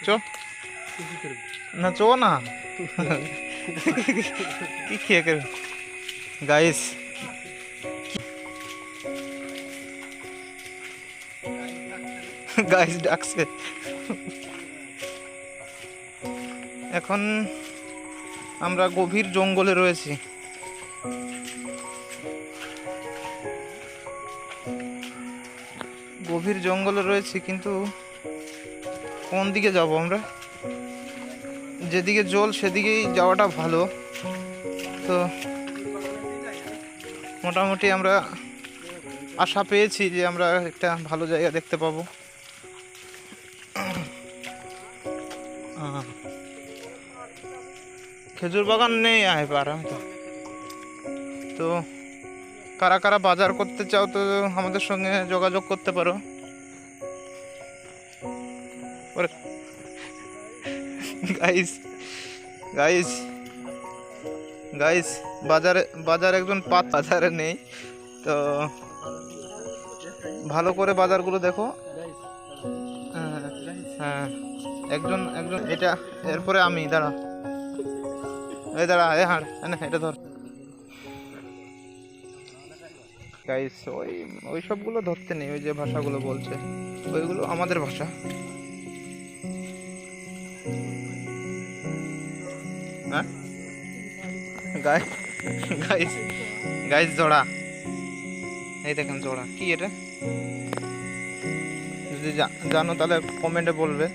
চো না, চো না। কি খেয়ে করবে গাইস? গাইস ডাকছে। এখন আমরা গভীর জঙ্গলে রয়েছি। গভীর জঙ্গলে রয়েছি, কিন্তু কোন দিকে যাব আমরা? যেদিকে জল সেদিকেই যাওয়াটা ভালো। তো মোটামুটি আমরা আশা পেয়েছি যে আমরা একটা ভালো জায়গা দেখতে পাবো। খেজুর বাগান নেই আয় পার তো কারা কারা বাজার করতে চাও তো আমাদের সঙ্গে যোগাযোগ করতে পারো। গাইস গাইস গাইস বাজারে একজন বাজারে নেই তো ভালো করে বাজারগুলো দেখো। হ্যাঁ, একজন একজন এটা, এরপরে আমি দাঁড়া, দাঁড়া, হাঁড় এটা ধর। গাইস ওই সবগুলো ধরতে নেই, ওই যে ভাষাগুলো বলছে ওইগুলো আমাদের ভাষা। হ্যাঁ গাইস গাইস গাইস জোড়া, এই দেখেন জোড়া। কি এটা? যদি জানো তাহলে কমেন্টে বলবে।